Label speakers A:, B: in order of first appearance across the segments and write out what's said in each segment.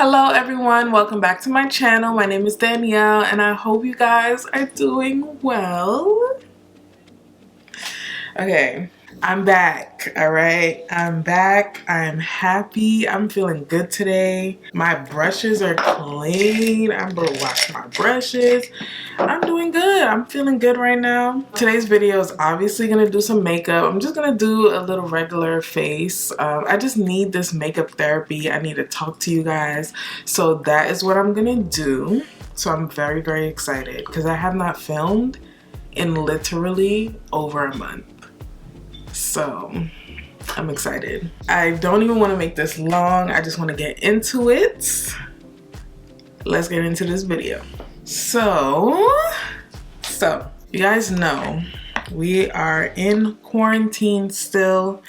A: Hello everyone, welcome back to my channel. My name is Danielle and I hope you guys are doing well. Okay, I'm back, alright? I'm back, I'm happy, I'm feeling good today. My brushes are clean, I'm gonna wash my brushes. I'm doing good, I'm feeling good right now. Today's video is obviously gonna do some makeup. I'm just gonna do a little regular face. I just need this makeup therapy. I need to talk to you guys. So that is what I'm gonna do. So I'm very, very excited because I have not filmed in literally over a month. So I'm excited. I don't even want to make this long. I just want to get into it. Let's get into this video. So you guys know we are in quarantine still.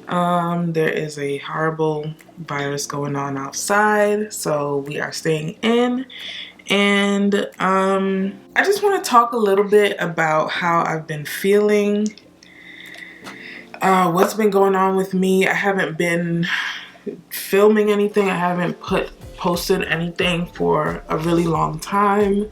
A: There is a horrible virus going on outside, so we are staying in. And I just want to talk a little bit about how I've been feeling. What's been going on with me. I haven't been filming anything. I haven't posted anything for a really long time.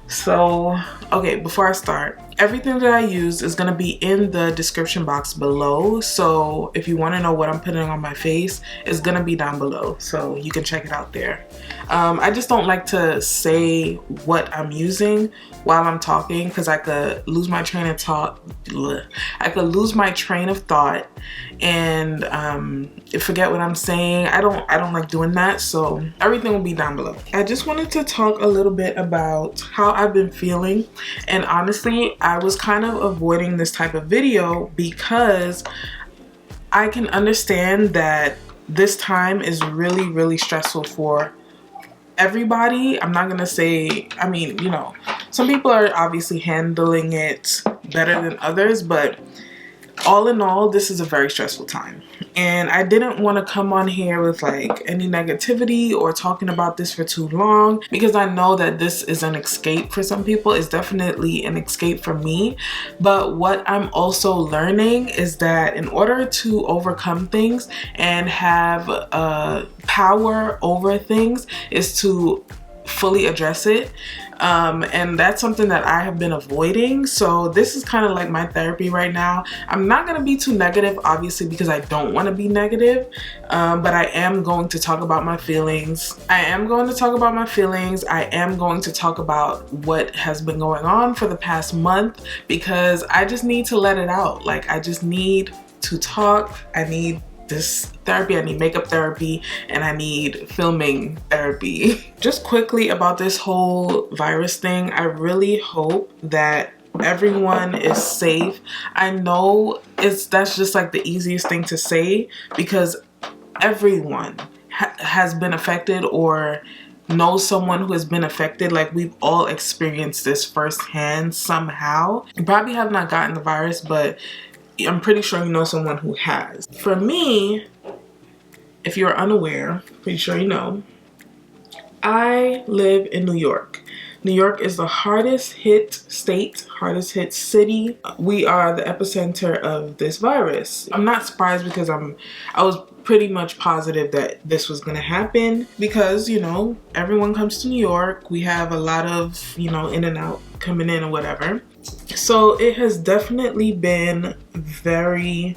A: So, okay, before I start, everything that I use is going to be in the description box below. So if you want to know what I'm putting on my face, it's going to be down below. So you can check it out there. I just don't like to say what I'm using while I'm talking because I could lose my train of thought. I could lose my train of thought and forget what I'm saying. I don't like doing that. So everything will be down below. I just wanted to talk a little bit about how I've been feeling, and honestly, I was kind of avoiding this type of video because I can understand that this time is really, really stressful for everybody. I'm not gonna say, I mean, you know, some people are obviously handling it better than others, but all in all, this is a very stressful time. And I didn't want to come on here with like any negativity or talking about this for too long because I know that this is an escape for some people. It's definitely an escape for me. But what I'm also learning is that in order to overcome things and have power over things is to fully address it. And that's something that I have been avoiding. So this is kind of like my therapy right now. I'm not going to be too negative, obviously, because I don't want to be negative. But I am going to talk about my feelings. I am going to talk about what has been going on for the past month because I just need to let it out. Like, I just need to talk. I need this therapy, I need makeup therapy, and I need filming therapy. Just quickly about this whole virus thing, I really hope that everyone is safe. I know that's just like the easiest thing to say because everyone has been affected or knows someone who has been affected. Like, we've all experienced this firsthand somehow. You probably have not gotten the virus, but I'm pretty sure you know someone who has. For me, if you're unaware, pretty sure you know, I live in New York. New York is the hardest hit state, hardest hit city. We are the epicenter of this virus. I'm not surprised because I was pretty much positive that this was gonna happen because, you know, everyone comes to New York. We have a lot of, you know, in and out coming in or whatever. So it has definitely been very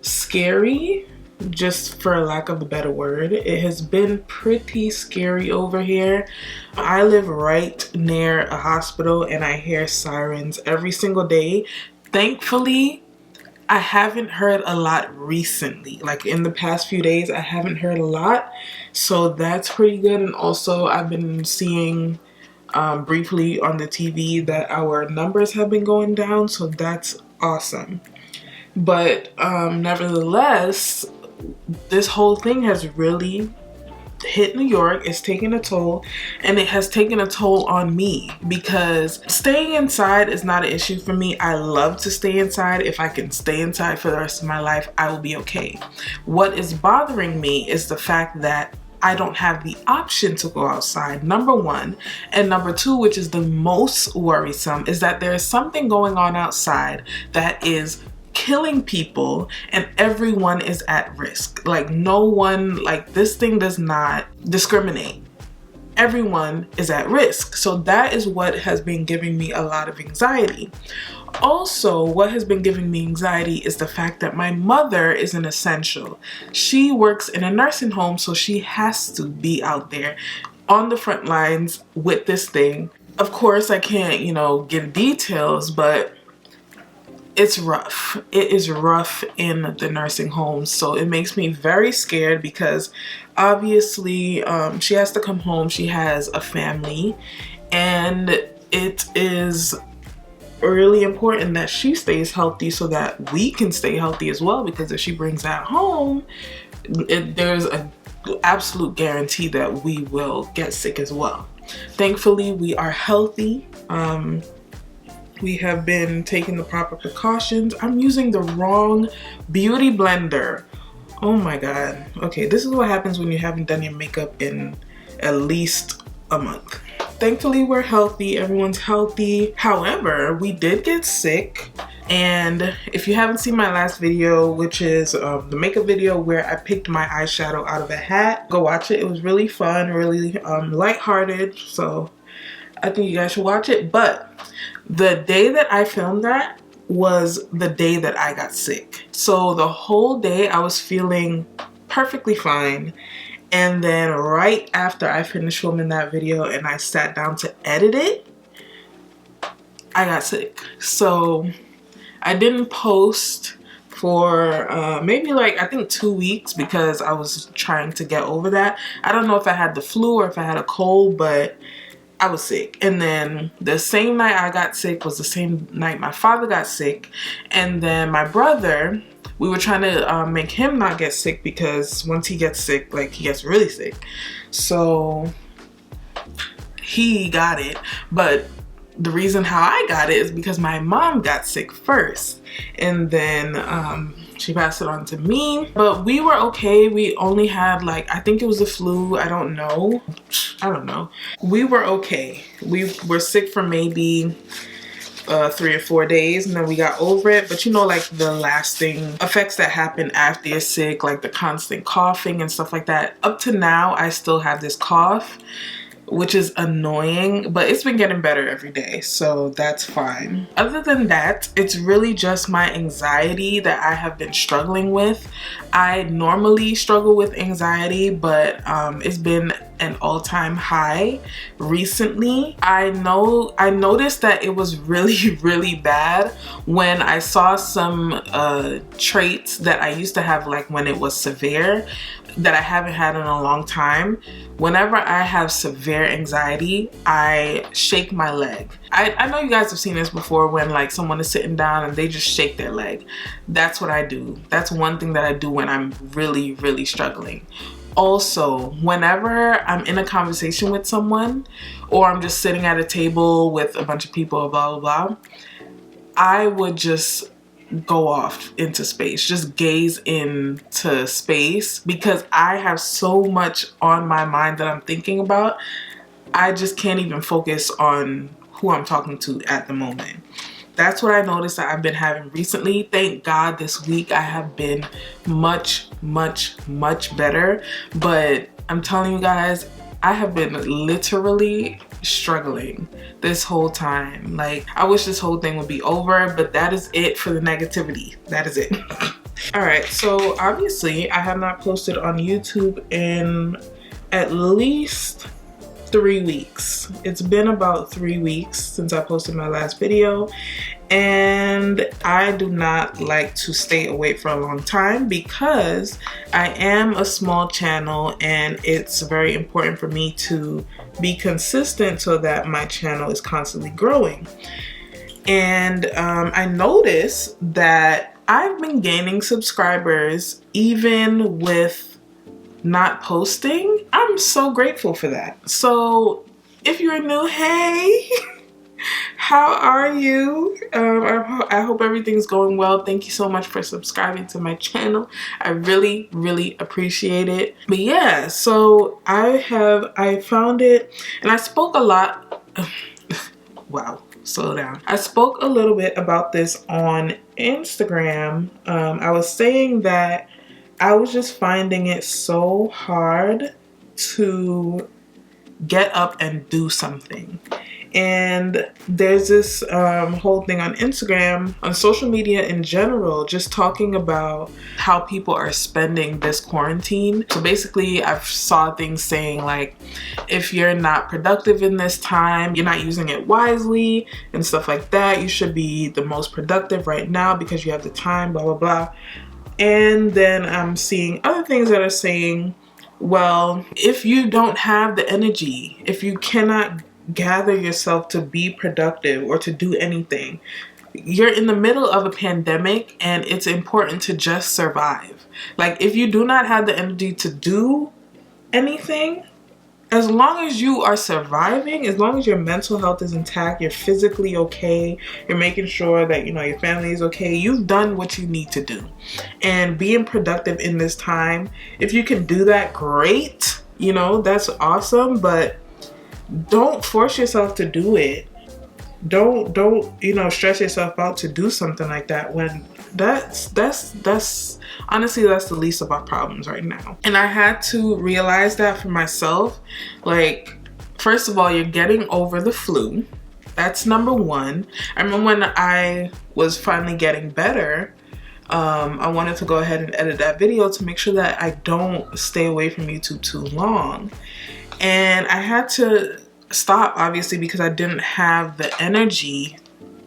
A: scary, just for lack of a better word. It has been pretty scary over here. I live right near a hospital and I hear sirens every single day. Thankfully, I haven't heard a lot recently. Like in the past few days, I haven't heard a lot. So that's pretty good. And also I've been seeing briefly on the TV that our numbers have been going down, so that's awesome. But nevertheless, this whole thing has really hit New York. It's taken a toll, and it has taken a toll on me because staying inside is not an issue for me. I love to stay inside. If I can stay inside for the rest of my life, I will be okay. What is bothering me is the fact that I don't have the option to go outside, number one. And number two, which is the most worrisome, is that there is something going on outside that is killing people and everyone is at risk. Like no one, like this thing does not discriminate. Everyone is at risk. So that is what has been giving me a lot of anxiety. Also, what has been giving me anxiety is the fact that my mother is an essential. She works in a nursing home, so she has to be out there on the front lines with this thing. Of course, I can't, you know, give details, but it's rough. It is rough in the nursing home. So it makes me very scared because obviously she has to come home. She has a family, and it is really important that she stays healthy so that we can stay healthy as well, because if she brings that home, there's an absolute guarantee that we will get sick as well. Thankfully, we are healthy. We have been taking the proper precautions. I'm using the wrong beauty blender. Oh my god. Okay, this is what happens when you haven't done your makeup in at least a month. Thankfully, we're healthy. Everyone's healthy. However, we did get sick. And if you haven't seen my last video, which is the makeup video where I picked my eyeshadow out of a hat, go watch it. It was really fun, really lighthearted. So I think you guys should watch it. But the day that I filmed that was the day that I got sick. So the whole day I was feeling perfectly fine. And then right after I finished filming that video and I sat down to edit it, I got sick. So I didn't post for maybe like, I think 2 weeks, because I was trying to get over that. I don't know if I had the flu or if I had a cold, but I was sick. And then the same night I got sick was the same night my father got sick. And then my brother, we were trying to make him not get sick, because once he gets sick, like he gets really sick. So he got it. But the reason how I got it is because my mom got sick first. And then she passed it on to me. But we were okay. We only had like, I think it was the flu. I don't know. We were okay. We were sick for maybe 3 or 4 days, and then we got over it. But you know, like the lasting effects that happen after you're sick, like the constant coughing and stuff like that. Up to now, I still have this cough, which is annoying, but it's been getting better every day, so that's fine. Other than that, it's really just my anxiety that I have been struggling with. I normally struggle with anxiety, but it's been an all-time high recently. I noticed that it was really bad when I saw some traits that I used to have, like when it was severe, that I haven't had in a long time. Whenever I have severe anxiety, I shake my leg. I know you guys have seen this before, when like someone is sitting down and they just shake their leg. That's what I do. That's one thing that I do when I'm really struggling. Also, whenever I'm in a conversation with someone, or I'm just sitting at a table with a bunch of people, blah blah, I would just go off into space, just gaze into space, because I have so much on my mind that I'm thinking about. I just can't even focus on who I'm talking to at the moment. That's what I noticed that I've been having recently. Thank God this week I have been much better. But I'm telling you guys, I have been literally struggling this whole time. Like, I wish this whole thing would be over, but that is it for the negativity. That is it. All right, so obviously I have not posted on YouTube in at least 3 weeks. It's been about 3 weeks since I posted my last video, and I do not like to stay away for a long time because I am a small channel and it's very important for me to be consistent so that my channel is constantly growing. And I noticed that I've been gaining subscribers even with not posting. I'm so grateful for that. So if you're new, hey, how are you? I hope everything's going well. Thank you so much for subscribing to my channel. I really appreciate it. But yeah, so I found it, and I spoke a lot. Wow, slow down. I spoke a little bit about this on Instagram. I was saying that I was just finding it so hard to get up and do something. And there's this whole thing on Instagram, on social media in general, just talking about how people are spending this quarantine. So basically, I've saw things saying like, if you're not productive in this time, you're not using it wisely and stuff like that. You should be the most productive right now because you have the time, blah, blah, blah. And then I'm seeing other things that are saying, well, if you don't have the energy, if you cannot gather yourself to be productive or to do anything, you're in the middle of a pandemic and it's important to just survive. Like, if you do not have the energy to do anything, as long as you are surviving, as long as your mental health is intact, you're physically okay, you're making sure that, you know, your family is okay, you've done what you need to do. And being productive in this time, if you can do that, great, you know, that's awesome, but don't force yourself to do it. Don't you know, stress yourself out to do something like that when that's honestly, that's the least of our problems right now. And I had to realize that for myself. Like, first of all, you're getting over the flu. That's number one. I remember when I was finally getting better, I wanted to go ahead and edit that video to make sure that I don't stay away from YouTube too long. And I had to stop, obviously, because I didn't have the energy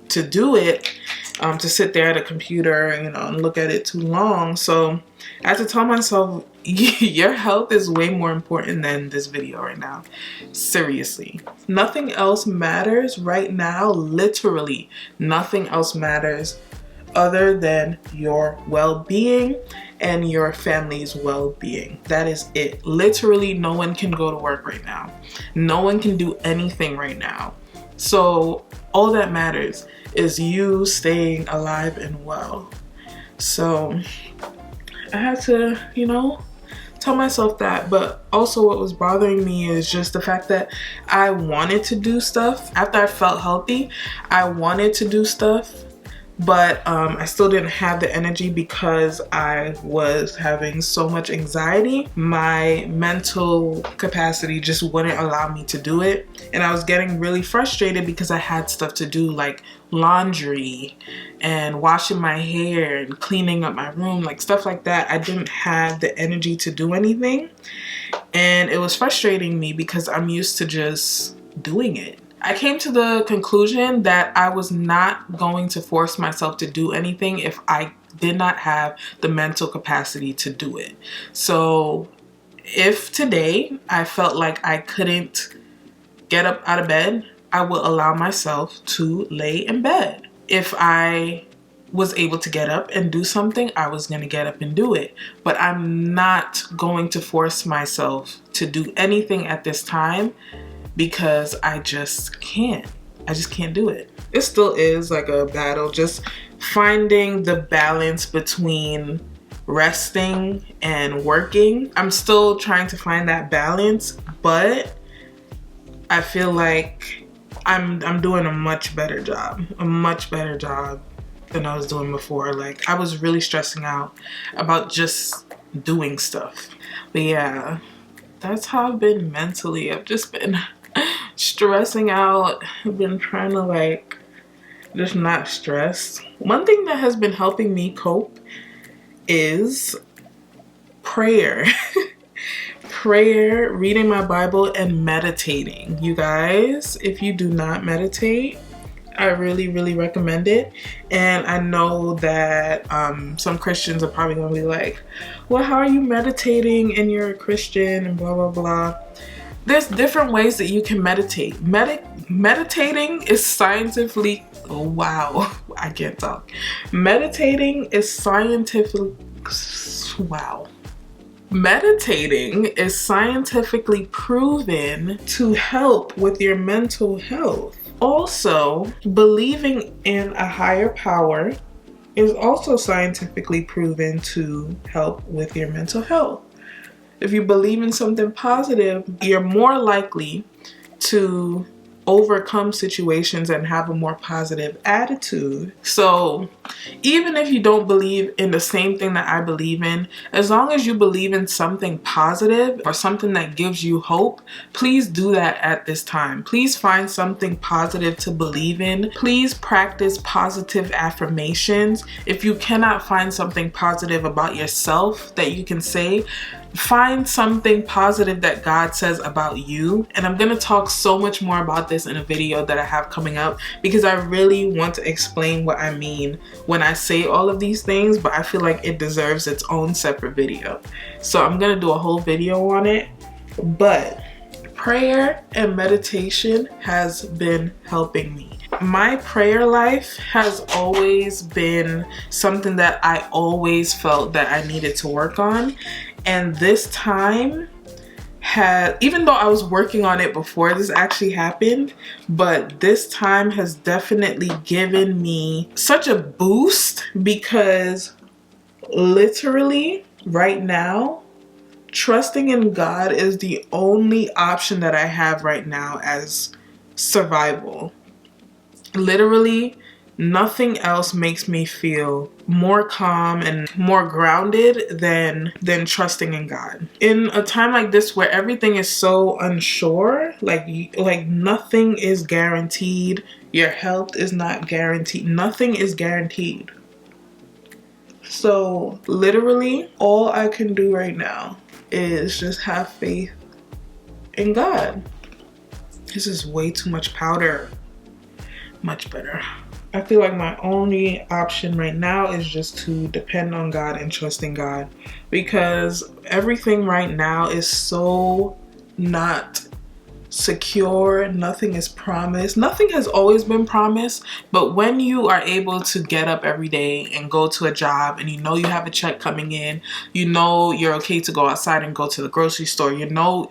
A: to do it, to sit there at a computer, you know, and look at it too long. So I had to tell myself, your health is way more important than this video right now. Seriously. Nothing else matters right now. Literally, nothing else matters other than your well-being and your family's well-being. That is it. Literally, no one can go to work right now. No one can do anything right now. So all that matters is you staying alive and well. So I had to, you know, tell myself that. But also what was bothering me is just the fact that I wanted to do stuff. After I felt healthy, I wanted to do stuff, but I still didn't have the energy because I was having so much anxiety. My mental capacity just wouldn't allow me to do it. And I was getting really frustrated because I had stuff to do, like laundry and washing my hair and cleaning up my room, like stuff like that. I didn't have the energy to do anything. And it was frustrating me because I'm used to just doing it. I came to the conclusion that I was not going to force myself to do anything if I did not have the mental capacity to do it. So if today I felt like I couldn't get up out of bed, I will allow myself to lay in bed. If I was able to get up and do something, I was going to get up and do it. But I'm not going to force myself to do anything at this time, because I just can't. I just can't do it. It still is like a battle, just finding the balance between resting and working. I'm still trying to find that balance, but I feel like I'm doing a much better job than I was doing before. Like, I was really stressing out about just doing stuff. But yeah, that's how I've been mentally. I've just been stressing out. I've been trying to like just not stress. One thing that has been helping me cope is prayer. Prayer, reading my Bible, and meditating. You guys, if you do not meditate, I really, really recommend it. And I know that some Christians are probably gonna be like, well, how are you meditating and you're a Christian and blah, blah, blah. There's different ways that you can meditate. Meditating is scientifically, oh, wow, I can't talk. Meditating is scientifically, wow. Meditating is scientifically proven to help with your mental health. Also, believing in a higher power is also scientifically proven to help with your mental health. If you believe in something positive, you're more likely to overcome situations and have a more positive attitude. So even if you don't believe in the same thing that I believe in, as long as you believe in something positive or something that gives you hope, please do that at this time. Please find something positive to believe in. Please practice positive affirmations. If you cannot find something positive about yourself that you can say, find something positive that God says about you. And I'm gonna talk so much more about this in a video that I have coming up, because I really want to explain what I mean when I say all of these things, but I feel like it deserves its own separate video. So I'm gonna do a whole video on it. But prayer and meditation has been helping me. My prayer life has always been something that I always felt that I needed to work on. And this time even though I was working on it before this actually happened, but this time has definitely given me such a boost, because literally right now, trusting in God is the only option that I have right now as survival. Literally, nothing else makes me feel more calm and more grounded than trusting in God. In a time like this where everything is so unsure, like nothing is guaranteed, your health is not guaranteed, nothing is guaranteed. So literally, all I can do right now is just have faith in God. This is way too much powder. Much better. I feel like my only option right now is just to depend on God and trust in God, because everything right now is so not secure. Nothing is promised. Nothing has always been promised, but when you are able to get up every day and go to a job, and you know you have a check coming in, you know you're okay to go outside and go to the grocery store, you know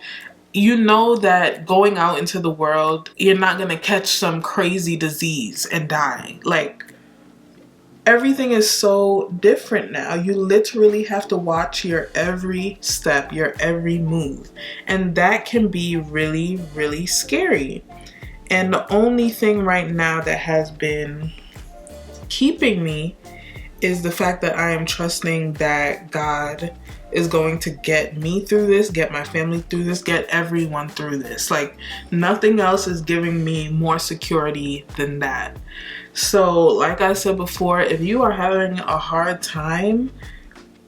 A: that going out into the world, you're not gonna catch some crazy disease and die. Like, everything is so different now. You literally have to watch your every step, your every move. And that can be really, really scary. And the only thing right now that has been keeping me is the fact that I am trusting that God is going to get me through this, get my family through this, get everyone through this. Like, nothing else is giving me more security than that. So like I said before, if you are having a hard time,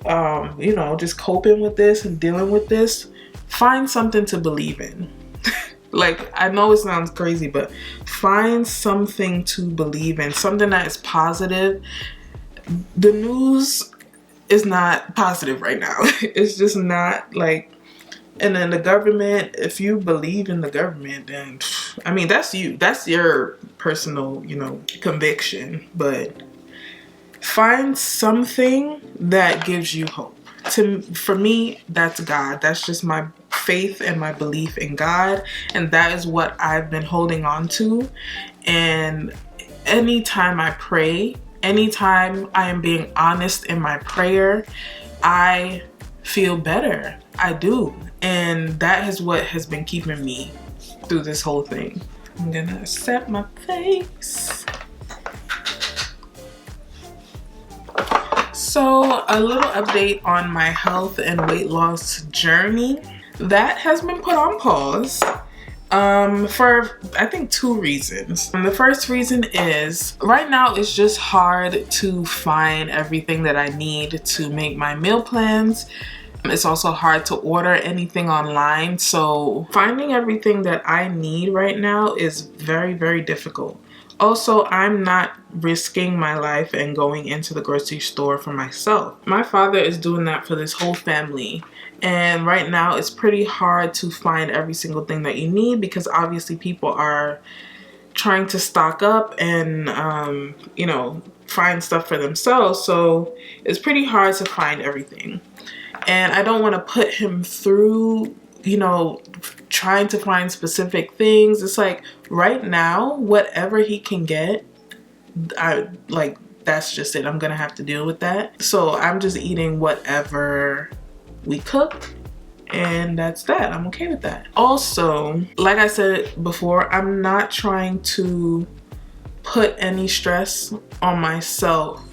A: just coping with this and dealing with this, find something to believe in. Like, I know it sounds crazy, but find something to believe in, something that is positive. The news is not positive right now. It's just not, like, and then the government, if you believe in the government, then, I mean, that's you. That's your personal, conviction. But find something that gives you hope. For me, that's God. That's just my faith and my belief in God. And that is what I've been holding on to. And anytime I pray, anytime I am being honest in my prayer, I feel better. I do. And that is what has been keeping me through this whole thing. I'm gonna set my face. So, a little update on my health and weight loss journey. That has been put on pause. For I think 2 reasons. The first reason is right now it's just hard to find everything that I need to make my meal plans. It's also hard to order anything online, so finding everything that I need right now is very, very difficult. Also, I'm not risking my life and going into the grocery store for myself. My father is doing that for this whole family. And right now it's pretty hard to find every single thing that you need, because obviously people are trying to stock up and, find stuff for themselves. So it's pretty hard to find everything. And I don't want to put him through, trying to find specific things. It's like right now, whatever he can get, that's just it. I'm going to have to deal with that. So I'm just eating whatever we cook And that's that. I'm okay with that. Also, like I said before, I'm not trying to put any stress on myself,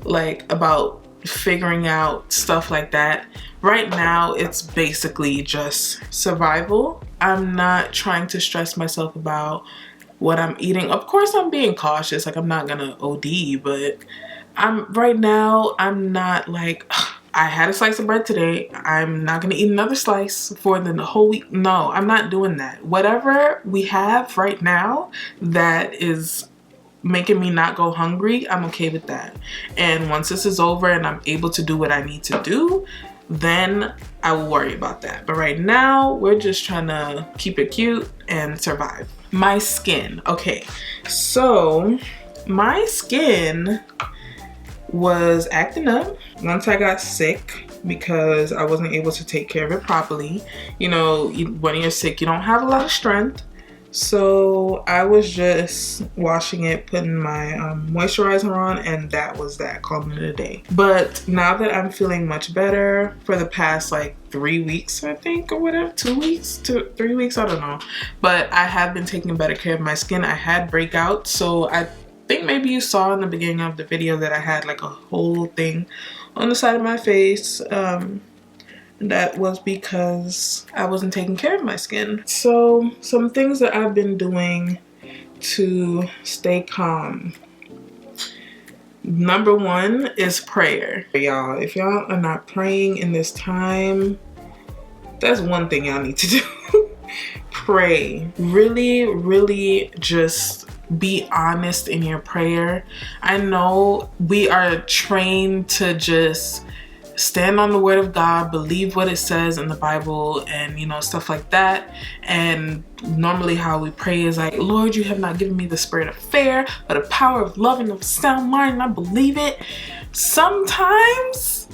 A: like about figuring out stuff like that. Right now, it's basically just survival. I'm not trying to stress myself about what I'm eating. Of course, I'm being cautious. Like, I'm not gonna OD, but right now, I'm not like, I had a slice of bread today, I'm not gonna eat another slice for the whole week. No, I'm not doing that. Whatever we have right now that is making me not go hungry, I'm okay with that. And once this is over and I'm able to do what I need to do, then I will worry about that. But right now, we're just trying to keep it cute and survive. My skin. Okay, so my skin was acting up once I got sick because I wasn't able to take care of it properly. You know, when you're sick, you don't have a lot of strength. So I was just washing it, putting my moisturizer on, and that was that, calling it a day. But now that I'm feeling much better for the past like 3 weeks, I think, or whatever, 2 weeks to 3 weeks, I don't know. But I have been taking better care of my skin. I had breakouts, so I think maybe you saw in the beginning of the video that I had like a whole thing on the side of my face. That was because I wasn't taking care of my skin. So some things that I've been doing to stay calm. Number one is prayer. Y'all, if y'all are not praying in this time, that's one thing y'all need to do. Pray. Really, really just be honest in your prayer. I know we are trained to just stand on the word of God, believe what it says in the Bible, and you know, stuff like that. And normally how we pray is like, Lord, you have not given me the spirit of fear, but a power of love and of sound mind, and I believe it. Sometimes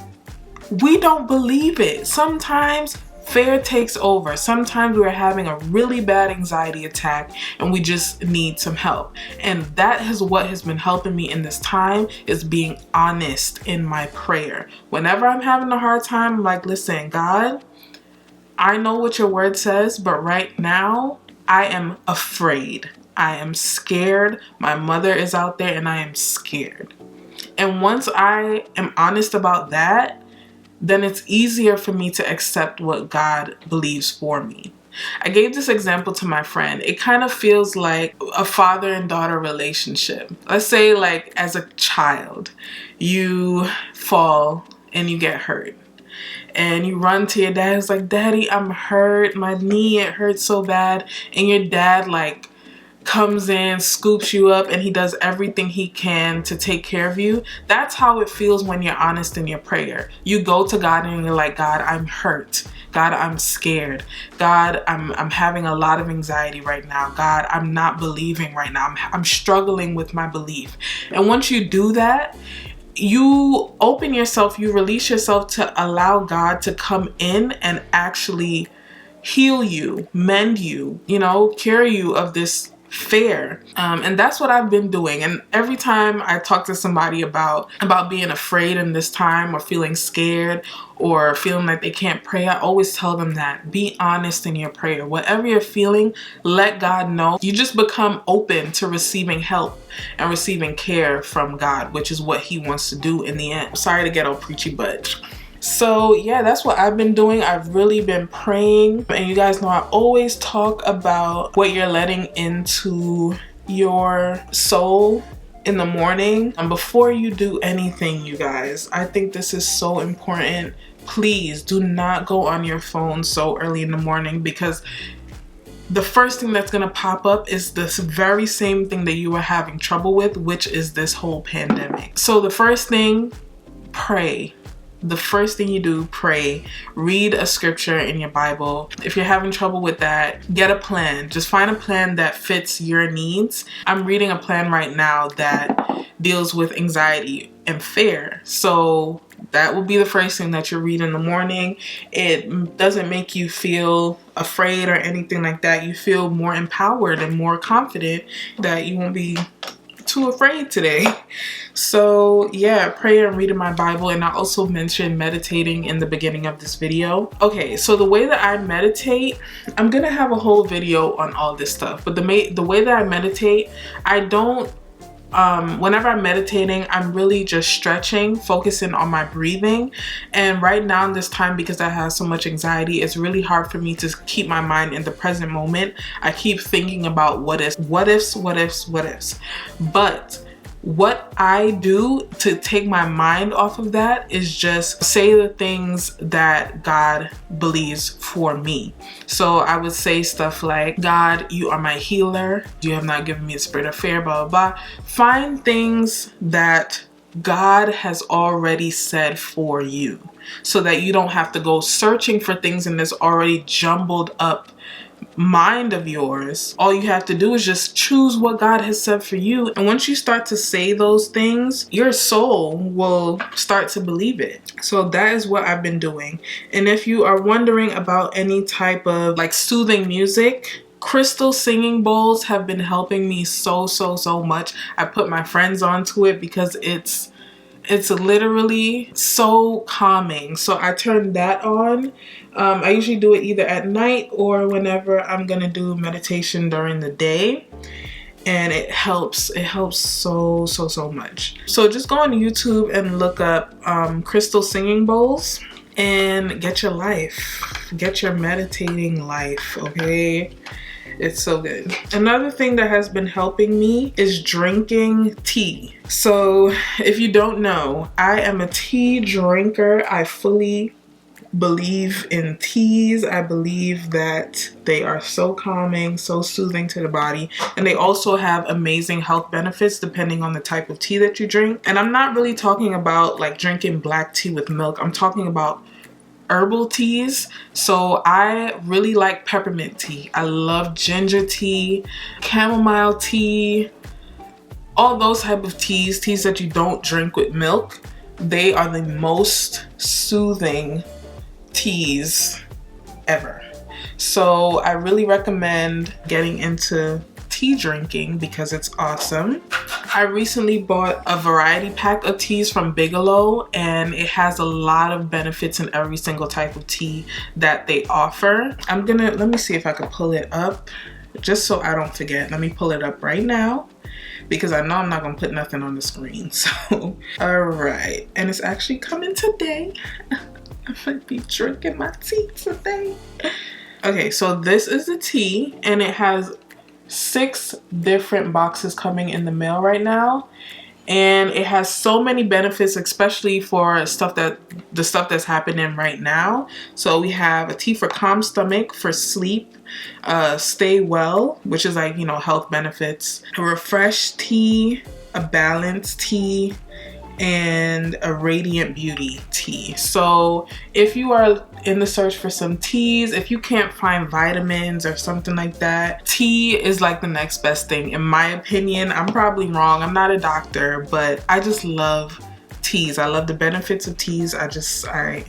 A: we don't believe it. Sometimes fear takes over. Sometimes we're having a really bad anxiety attack and we just need some help. And that is what has been helping me in this time, is being honest in my prayer. Whenever I'm having a hard time, I'm like, listen, God, I know what your word says, but right now I am afraid. I am scared. My mother is out there and I am scared. And once I am honest about that, then it's easier for me to accept what God believes for me. I gave this example to my friend. It kind of feels like a father and daughter relationship. Let's say, like, as a child, you fall and you get hurt. And you run to your dad. It's like, Daddy, I'm hurt. My knee, it hurts so bad. And your dad, like, comes in, scoops you up, and he does everything he can to take care of you. That's how it feels when you're honest in your prayer. You go to God and you're like, God, I'm hurt. God, I'm scared. God, I'm having a lot of anxiety right now. God, I'm not believing right now. I'm struggling with my belief. And once you do that, you open yourself, you release yourself to allow God to come in and actually heal you, mend you, you know, cure you of this fear. And that's what I've been doing. And every time I talk to somebody about being afraid in this time, or feeling scared, or feeling like they can't pray, I always tell them that be honest in your prayer. Whatever you're feeling, let God know. You just become open to receiving help and receiving care from God, which is what he wants to do in the end. Sorry to get all preachy, but so yeah, that's what I've been doing. I've really been praying. And you guys know I always talk about what you're letting into your soul in the morning. And before you do anything, you guys, I think this is so important. Please do not go on your phone so early in the morning, because the first thing that's gonna pop up is this very same thing that you were having trouble with, which is this whole pandemic. So the first thing, pray. The first thing you do, pray. Read a scripture in your Bible. If you're having trouble with that, get a plan. Just find a plan that fits your needs. I'm reading a plan right now that deals with anxiety and fear. So that will be the first thing that you read in the morning. It doesn't make you feel afraid or anything like that. You feel more empowered and more confident that you won't be too afraid today. So yeah, prayer and reading my Bible, and I also mentioned meditating in the beginning of this video. Okay, so the way that I meditate, I'm gonna have a whole video on all this stuff, but the way that I meditate, I don't whenever I'm meditating, I'm really just stretching, focusing on my breathing. And right now in this time, because I have so much anxiety, it's really hard for me to keep my mind in the present moment. I keep thinking about what ifs. But what I do to take my mind off of that is just say the things that God believes for me. So I would say stuff like, God, you are my healer. You have not given me a spirit of fear, blah, blah, blah. Find things that God has already said for you so that you don't have to go searching for things in this already jumbled up mind of yours. All you have to do is just choose what God has said for you, and once you start to say those things, your soul will start to believe it. So that is what I've been doing. And if you are wondering about any type of like soothing music, crystal singing bowls have been helping me so much. I put my friends onto it because it's literally so calming. So I turn that on. I usually do it either at night or whenever I'm gonna do meditation during the day, and it helps so much. So just go on YouTube and look up crystal singing bowls and get your life, get your meditating life, okay? It's so good. Another thing that has been helping me is drinking tea. So if you don't know, I am a tea drinker. I fully believe in teas. I believe that they are so calming, so soothing to the body, and they also have amazing health benefits depending on the type of tea that you drink. And I'm not really talking about like drinking black tea with milk. I'm talking about herbal teas. So I really like peppermint tea. I love ginger tea, chamomile tea, all those type of teas that you don't drink with milk. They are the most soothing teas ever. So I really recommend getting into tea drinking because it's awesome. I recently bought a variety pack of teas from Bigelow, and it has a lot of benefits in every single type of tea that they offer. Let me see if I can pull it up just so I don't forget. Let me pull it up right now because I know I'm not gonna put nothing on the screen. So all right, and it's actually coming today. I might be drinking my tea today. Okay, so this is the tea, and it has 6 different boxes coming in the mail right now, and it has so many benefits, especially for the stuff that's happening right now. So we have a tea for calm stomach, for sleep, stay well, which is like, you know, health benefits, a refresh tea, a balanced tea, and a radiant beauty tea. So if you are in the search for some teas, if you can't find vitamins or something like that, tea is like the next best thing in my opinion. I'm probably wrong, I'm not a doctor, but I just love teas. I love the benefits of teas. I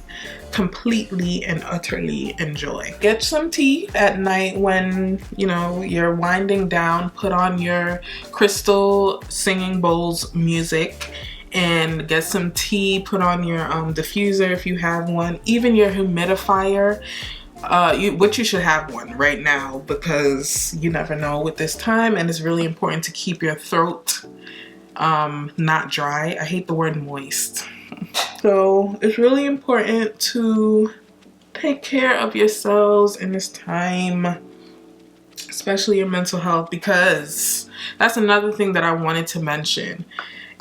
A: completely and utterly enjoy. Get some tea at night when, you know, you're winding down. Put on your crystal singing bowls music and get some tea. Put on your diffuser if you have one, even your humidifier. Which you should have one right now because you never know with this time, and it's really important to keep your throat not dry. I hate the word moist. So it's really important to take care of yourselves in this time, especially your mental health, because that's another thing that I wanted to mention.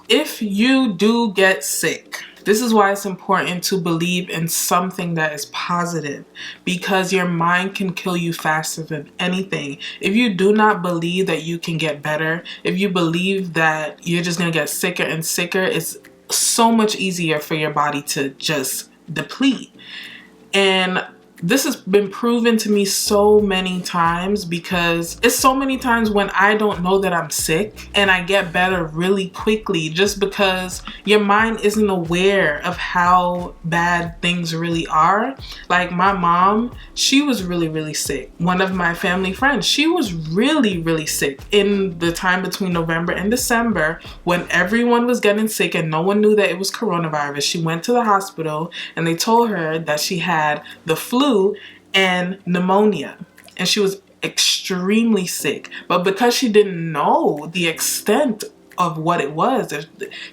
A: If you do get sick, this is why it's important to believe in something that is positive, because your mind can kill you faster than anything. If you do not believe that you can get better, if you believe that you're just gonna get sicker and sicker, it's so much easier for your body to just deplete. And this has been proven to me so many times, because it's so many times when I don't know that I'm sick and I get better really quickly, just because your mind isn't aware of how bad things really are. Like my mom, she was really sick. One of my family friends, she was really sick in the time between November and December, when everyone was getting sick and no one knew that it was coronavirus. She went to the hospital and they told her that she had the flu and pneumonia, and she was extremely sick. But because she didn't know the extent of what it was,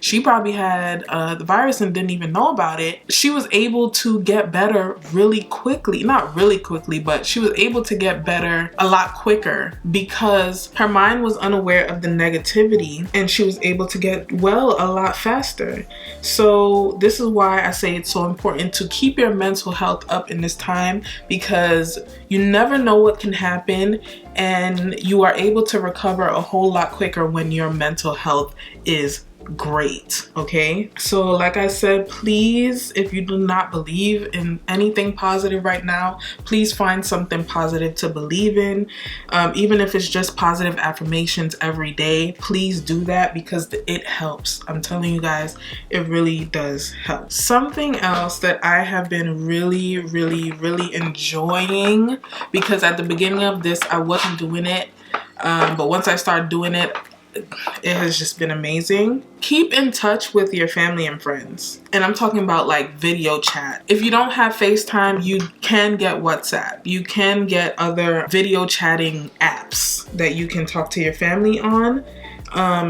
A: she probably had the virus and didn't even know about it, she was able to get better really quickly. Not really quickly, but she was able to get better a lot quicker because her mind was unaware of the negativity, and she was able to get well a lot faster. So this is why I say it's so important to keep your mental health up in this time, because you never know what can happen, and you are able to recover a whole lot quicker when your mental health is great. Okay, so like I said, please, if you do not believe in anything positive right now, please find something positive to believe in. Even if it's just positive affirmations every day, please do that, because it helps. I'm telling you guys, it really does help. Something else that I have been really enjoying, because at the beginning of this I wasn't doing it, but once I started doing it, it has just been amazing. Keep in touch with your family and friends. And I'm talking about like video chat. If you don't have FaceTime, you can get WhatsApp. You can get other video chatting apps that you can talk to your family on.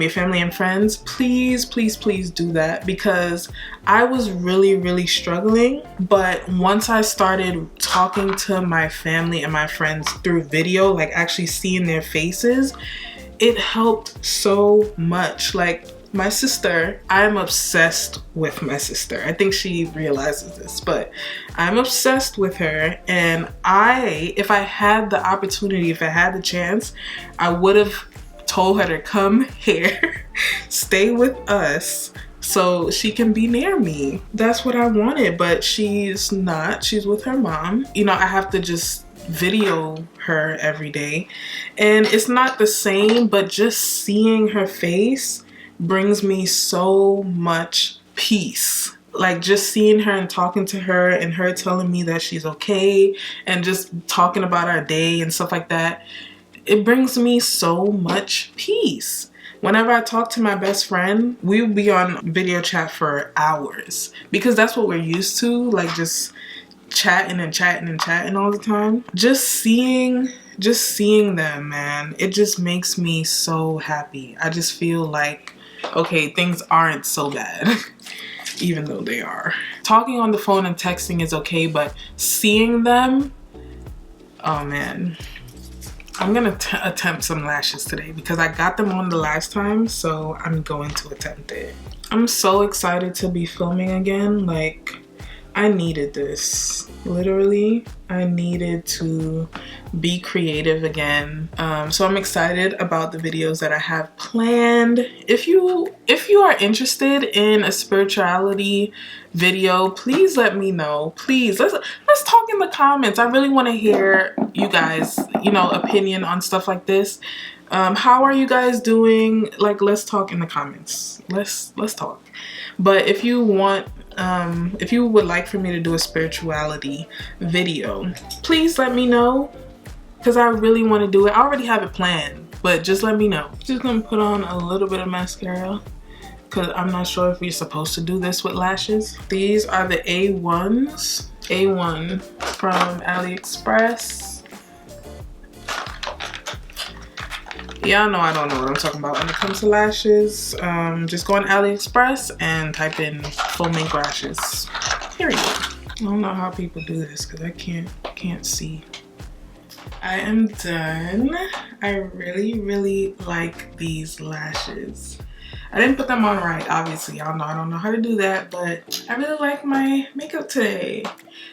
A: Your family and friends, please do that, because I was really struggling. But once I started talking to my family and my friends through video, like actually seeing their faces, it helped so much. Like my sister, I'm obsessed with my sister. I think she realizes this, but I'm obsessed with her. And if I had the opportunity, if I had the chance, I would have told her to come here, stay with us, so she can be near me. That's what I wanted, but she's not. She's with her mom. You know, I have to just video her every day, and it's not the same, but just seeing her face brings me so much peace. Like just seeing her and talking to her and her telling me that she's okay and just talking about our day and stuff like that, it brings me so much peace. Whenever I talk to my best friend, we would be on video chat for hours, because that's what we're used to, like just chatting all the time. Just seeing them, man, it just makes me so happy. I just feel like, okay, things aren't so bad even though they are. Talking on the phone and texting is okay, but seeing them, oh man. I'm gonna attempt some lashes today, because I got them on the last time, so I'm going to attempt it. I'm so excited to be filming again. Like, I needed this. Literally, I needed to be creative again. So I'm excited about the videos that I have planned. If you are interested in a spirituality video, please let me know. Please, let's talk in the comments. I really want to hear you guys, you know, opinion on stuff like this. How are you guys doing? Like, let's talk in the comments. Let's talk. But if you want, if you would like for me to do a spirituality video, please let me know, because I really want to do it. I already have it planned, but just let me know. Just gonna put on a little bit of mascara, because I'm not sure if we're supposed to do this with lashes. These are the A1s. A1 from AliExpress. Y'all know I don't know what I'm talking about when it comes to lashes. Just go on AliExpress and type in full mink lashes. Period. I don't know how people do this, because I can't see. I am done. I really like these lashes. I didn't put them on right, obviously. Y'all know I don't know how to do that, but I really like my makeup today.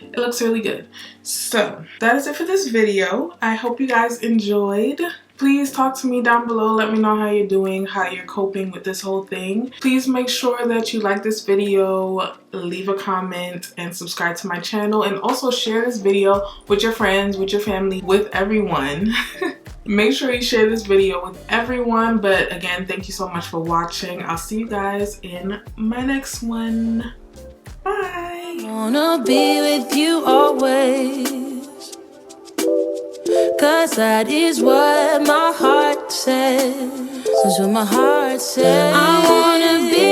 A: It looks really good. So that is it for this video. I hope you guys enjoyed. Please talk to me down below. Let me know how you're doing, how you're coping with this whole thing. Please make sure that you like this video, leave a comment, and subscribe to my channel. And also share this video with your friends, with your family, with everyone. Make sure you share this video with everyone. But again, thank you so much for watching. I'll see you guys in my next one. Bye.
B: Wanna be with you always, 'cause that is what my heart says. That's what my heart says. I wanna be